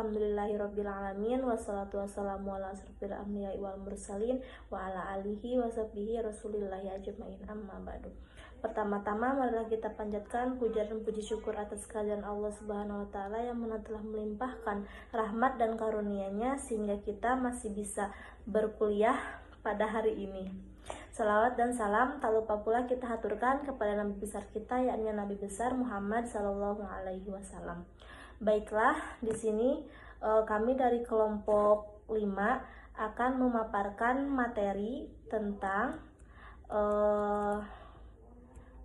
Alhamdulillahirabbil alamin wassalatu wassalamu ala asrofil anbiya'i wal mursalin wa ala alihi washabbihi rasulillahi ajmain amma ba'du. Pertama-tama marilah kita panjatkan puja dan puji syukur atas kehadiran Allah Subhanahu wa taala yang mana telah melimpahkan rahmat dan karunia-Nya sehingga kita masih bisa berkuliah pada hari ini. Salawat dan salam tak lupa pula kita haturkan kepada Nabi besar kita, yakni Nabi besar Muhammad Sallallahu Alaihi Wasallam. Baiklah, di sini kami dari kelompok 5 akan memaparkan materi tentang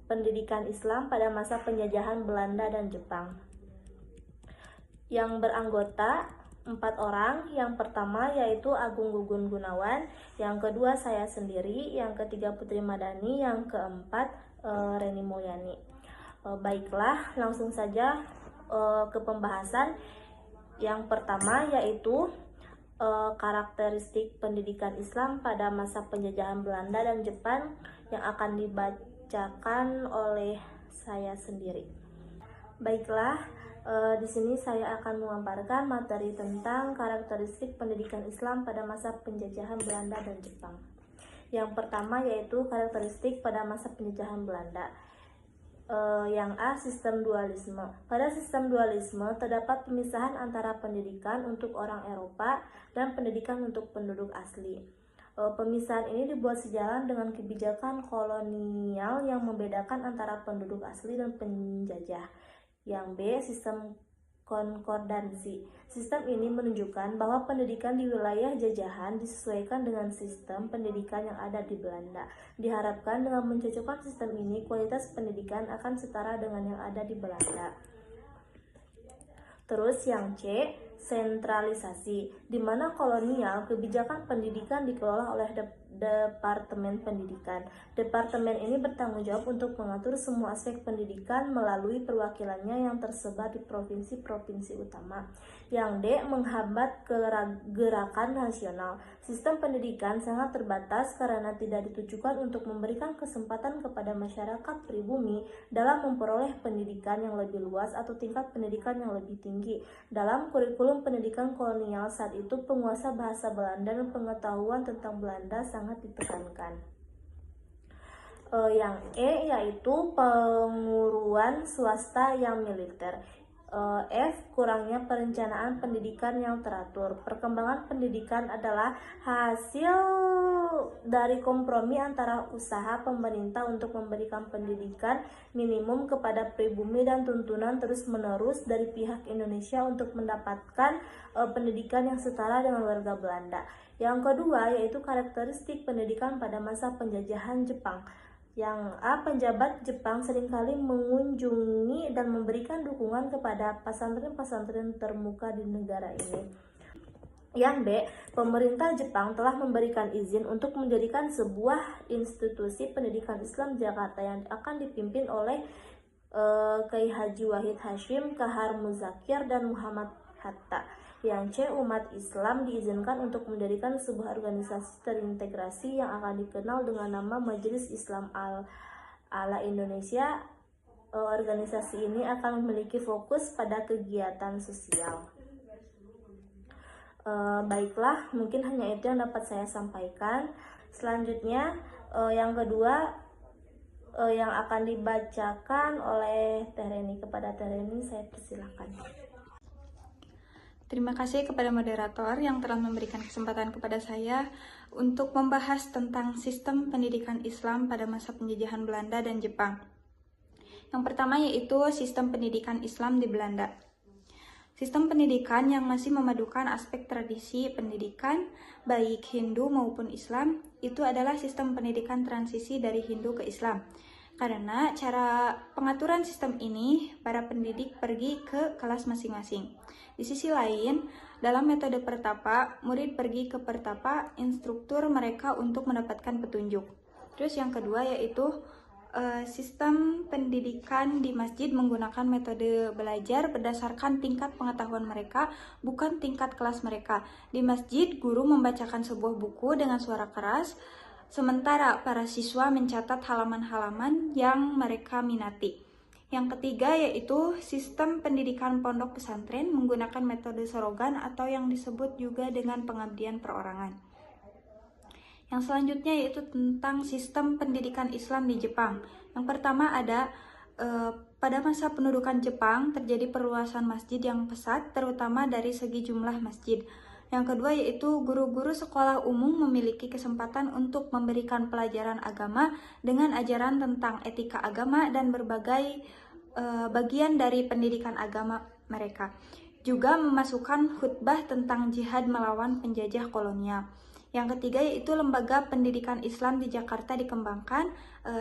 pendidikan Islam pada masa penjajahan Belanda dan Jepang. Yang beranggota 4 orang. Yang pertama yaitu Agung Gugun Gunawan, yang kedua saya sendiri, yang ketiga Putri Madani, yang keempat Reni Mulyani. Baiklah, langsung saja ke pembahasan. Yang pertama yaitu karakteristik pendidikan Islam pada masa penjajahan Belanda dan Jepang yang akan dibacakan oleh saya sendiri. Baiklah, di sini saya akan memaparkan materi tentang karakteristik pendidikan Islam pada masa penjajahan Belanda dan Jepang. Yang pertama yaitu karakteristik pada masa penjajahan Belanda. Yang A, sistem dualisme. Pada sistem dualisme terdapat pemisahan antara pendidikan untuk orang Eropa dan pendidikan untuk penduduk asli. Pemisahan ini dibuat sejalan dengan kebijakan kolonial yang membedakan antara penduduk asli dan penjajah. Yang B, sistem konkordansi. Sistem ini menunjukkan bahwa pendidikan di wilayah jajahan disesuaikan dengan sistem pendidikan yang ada di Belanda. Diharapkan dengan mencocokkan sistem ini, kualitas pendidikan akan setara dengan yang ada di Belanda. Terus yang C, sentralisasi, di mana kolonial kebijakan pendidikan dikelola oleh Departemen Pendidikan. Departemen ini bertanggung jawab untuk mengatur semua aspek pendidikan melalui perwakilannya yang tersebar di provinsi-provinsi utama. Yang D, menghambat gerakan nasional. Sistem pendidikan sangat terbatas karena tidak ditujukan untuk memberikan kesempatan kepada masyarakat pribumi dalam memperoleh pendidikan yang lebih luas atau tingkat pendidikan yang lebih tinggi. Dalam kurikulum pendidikan kolonial saat itu, penguasa bahasa Belanda dan pengetahuan tentang Belanda sangat ditekankan. Yang E yaitu penguruan swasta yang militer. F, kurangnya perencanaan pendidikan yang teratur. Perkembangan pendidikan adalah hasil dari kompromi antara usaha pemerintah untuk memberikan pendidikan minimum kepada pribumi dan tuntunan terus-menerus dari pihak Indonesia untuk mendapatkan pendidikan yang setara dengan warga Belanda. Yang kedua yaitu karakteristik pendidikan pada masa penjajahan Jepang. Yang A, penjabat Jepang seringkali mengunjungi dan memberikan dukungan kepada pesantren-pesantren termuka di negara ini. Yang B, pemerintah Jepang telah memberikan izin untuk menjadikan sebuah institusi pendidikan Islam Jakarta yang akan dipimpin oleh Kiai Haji Wahid Hasyim, Kahar Muzakir, dan Muhammad Hatta. Yang C, umat Islam diizinkan untuk mendirikan sebuah organisasi terintegrasi yang akan dikenal dengan nama Majelis Islam Ala Indonesia. Organisasi ini akan memiliki fokus pada kegiatan sosial. Baiklah, mungkin hanya itu yang dapat saya sampaikan. Selanjutnya, yang kedua yang akan dibacakan oleh Teh Reni. Kepada Teh Reni saya persilakan. Terima kasih kepada moderator yang telah memberikan kesempatan kepada saya untuk membahas tentang sistem pendidikan Islam pada masa penjajahan Belanda dan Jepang. Yang pertama yaitu sistem pendidikan Islam di Belanda. Sistem pendidikan yang masih memadukan aspek tradisi pendidikan, baik Hindu maupun Islam, itu adalah sistem pendidikan transisi dari Hindu ke Islam. Karena cara pengaturan sistem ini, para pendidik pergi ke kelas masing-masing. Di sisi lain, dalam metode pertapa, murid pergi ke pertapa, instruktur mereka untuk mendapatkan petunjuk. Terus yang kedua yaitu sistem pendidikan di masjid menggunakan metode belajar berdasarkan tingkat pengetahuan mereka, bukan tingkat kelas mereka. Di masjid, guru membacakan sebuah buku dengan suara keras, sementara para siswa mencatat halaman-halaman yang mereka minati. Yang ketiga yaitu sistem pendidikan pondok pesantren menggunakan metode sorogan atau yang disebut juga dengan pengabdian perorangan. Yang selanjutnya yaitu tentang sistem pendidikan Islam di Jepang. Yang pertama ada pada masa pendudukan Jepang terjadi perluasan masjid yang pesat, terutama dari segi jumlah masjid. Yang kedua yaitu guru-guru sekolah umum memiliki kesempatan untuk memberikan pelajaran agama dengan ajaran tentang etika agama dan berbagai bagian dari pendidikan agama mereka. Juga memasukkan khutbah tentang jihad melawan penjajah kolonial. Yang ketiga yaitu lembaga pendidikan Islam di Jakarta dikembangkan,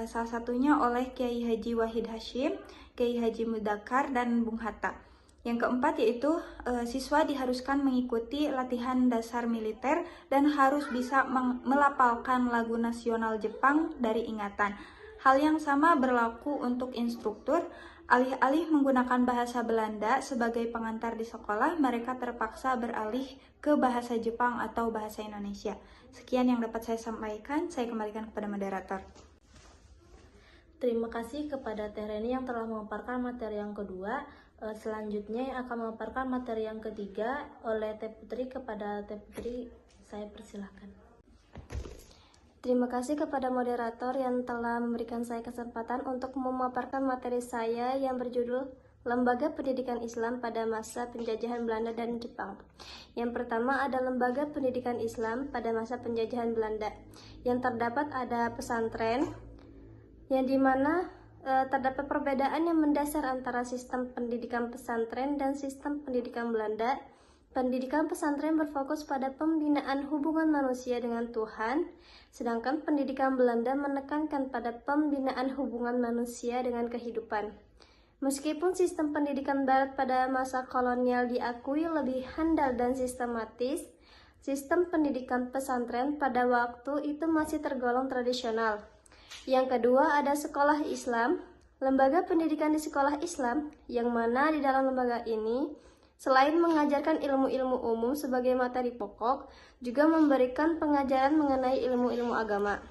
salah satunya oleh Kiai Haji Wahid Hashim, Kiai Haji Mudakar, dan Bung Hatta. Yang keempat yaitu siswa diharuskan mengikuti latihan dasar militer dan harus bisa melafalkan lagu nasional Jepang dari ingatan. Hal yang sama berlaku untuk instruktur. Alih-alih menggunakan bahasa Belanda sebagai pengantar di sekolah, mereka terpaksa beralih ke bahasa Jepang atau bahasa Indonesia. Sekian yang dapat saya sampaikan, saya kembalikan kepada moderator. Terima kasih kepada Teh Reni yang telah memaparkan materi yang kedua. Selanjutnya yang akan memaparkan materi yang ketiga oleh Teh Putri. Kepada Teh Putri, saya persilahkan. Terima kasih kepada moderator yang telah memberikan saya kesempatan untuk memaparkan materi saya yang berjudul Lembaga Pendidikan Islam pada Masa Penjajahan Belanda dan Jepang. Yang pertama ada Lembaga Pendidikan Islam pada masa penjajahan Belanda. Yang terdapat ada pesantren, yang dimana terdapat perbedaan yang mendasar antara sistem pendidikan pesantren dan sistem pendidikan Belanda. Pendidikan pesantren berfokus pada pembinaan hubungan manusia dengan Tuhan, sedangkan pendidikan Belanda menekankan pada pembinaan hubungan manusia dengan kehidupan. Meskipun sistem pendidikan Barat pada masa kolonial diakui lebih handal dan sistematis, sistem pendidikan pesantren pada waktu itu masih tergolong tradisional. Yang kedua ada sekolah Islam, lembaga pendidikan di sekolah Islam, yang mana di dalam lembaga ini selain mengajarkan ilmu-ilmu umum sebagai materi pokok, juga memberikan pengajaran mengenai ilmu-ilmu agama.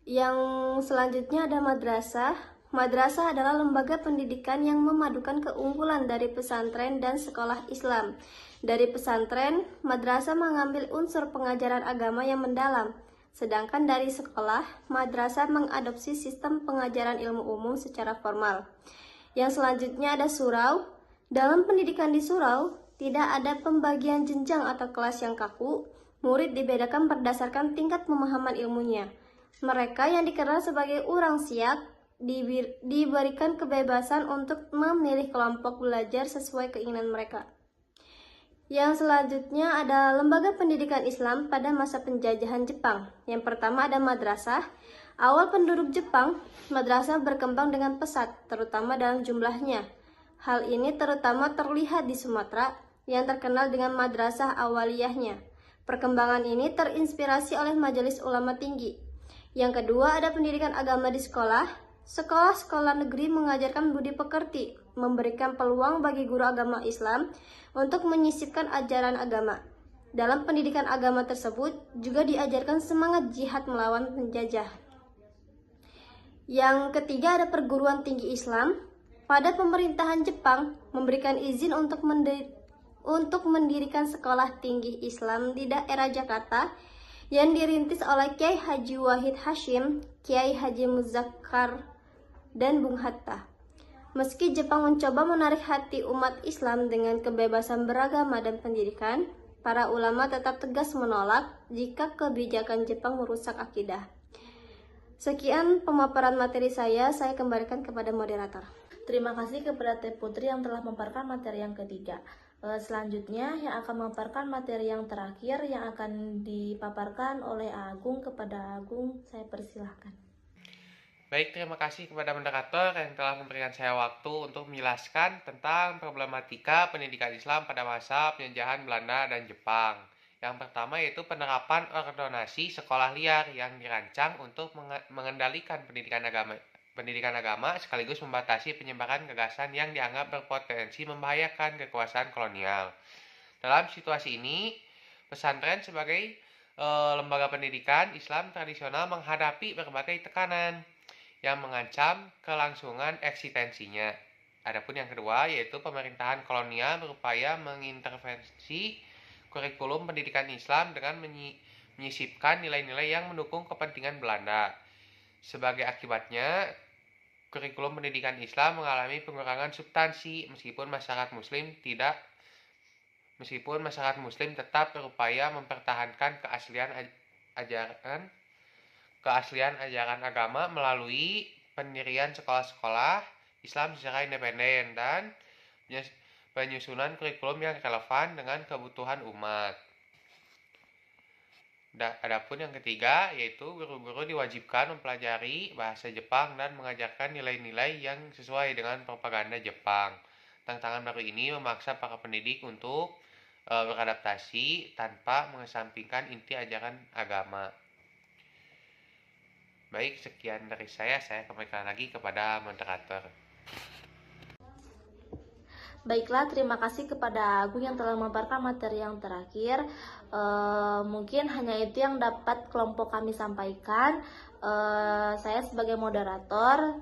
Yang selanjutnya ada madrasah. Madrasah adalah lembaga pendidikan yang memadukan keunggulan dari pesantren dan sekolah Islam. Dari pesantren, madrasah mengambil unsur pengajaran agama yang mendalam. Sedangkan dari sekolah, madrasah mengadopsi sistem pengajaran ilmu umum secara formal. Yang selanjutnya ada surau. Dalam pendidikan di surau, tidak ada pembagian jenjang atau kelas yang kaku. Murid dibedakan berdasarkan tingkat pemahaman ilmunya. Mereka yang dikenal sebagai orang siak diberikan kebebasan untuk memilih kelompok belajar sesuai keinginan mereka. Yang selanjutnya ada lembaga pendidikan Islam pada masa penjajahan Jepang. Yang pertama ada madrasah. Awal penduduk Jepang, madrasah berkembang dengan pesat, terutama dalam jumlahnya. Hal ini terutama terlihat di Sumatera yang terkenal dengan madrasah awaliyahnya. Perkembangan ini terinspirasi oleh Majelis Ulama Tinggi. Yang kedua ada pendidikan agama di sekolah. Sekolah-sekolah negeri mengajarkan budi pekerti, memberikan peluang bagi guru agama Islam untuk menyisipkan ajaran agama. Dalam pendidikan agama tersebut juga diajarkan semangat jihad melawan penjajah. Yang ketiga ada perguruan tinggi Islam. Pada pemerintahan Jepang memberikan izin untuk mendirikan sekolah tinggi Islam di daerah Jakarta yang dirintis oleh Kiai Haji Wahid Hashim, Kiai Haji Mudakar, dan Bung Hatta. Meski Jepang mencoba menarik hati umat Islam dengan kebebasan beragama dan pendidikan, para ulama tetap tegas menolak jika kebijakan Jepang merusak akidah. Sekian pemaparan materi saya kembalikan kepada moderator. Terima kasih kepada Teh Putri yang telah memaparkan materi yang ketiga. Selanjutnya yang akan memaparkan materi yang terakhir yang akan dipaparkan oleh Agung. Kepada Agung, saya persilahkan. Baik, terima kasih kepada moderator yang telah memberikan saya waktu untuk menjelaskan tentang problematika pendidikan Islam pada masa penjajahan Belanda dan Jepang. Yang pertama yaitu penerapan ordonasi sekolah liar yang dirancang untuk mengendalikan pendidikan agama sekaligus membatasi penyebaran gagasan yang dianggap berpotensi membahayakan kekuasaan kolonial. Dalam situasi ini, pesantren sebagai lembaga pendidikan Islam tradisional menghadapi berbagai tekanan. yang mengancam kelangsungan eksistensinya. Adapun yang kedua yaitu pemerintahan kolonial berupaya mengintervensi kurikulum pendidikan Islam dengan menyisipkan nilai-nilai yang mendukung kepentingan Belanda. Sebagai akibatnya, kurikulum pendidikan Islam mengalami pengurangan substansi meskipun masyarakat Muslim tetap berupaya mempertahankan keaslian ajaran agama melalui pendirian sekolah-sekolah Islam secara independen dan penyusunan kurikulum yang relevan dengan kebutuhan umat. Adapun yang ketiga yaitu guru-guru diwajibkan mempelajari bahasa Jepang dan mengajarkan nilai-nilai yang sesuai dengan propaganda Jepang. Tantangan baru ini memaksa para pendidik untuk beradaptasi tanpa mengesampingkan inti ajaran agama. Baik, sekian dari saya kembalikan lagi kepada moderator. Baiklah, terima kasih kepada Agung yang telah memaparkan materi yang terakhir. Mungkin hanya itu yang dapat kelompok kami sampaikan. Saya sebagai moderator,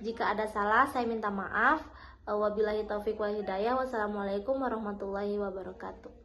jika ada salah saya minta maaf. Wabillahi taufiq wal hidayah. Wassalamualaikum warahmatullahi wabarakatuh.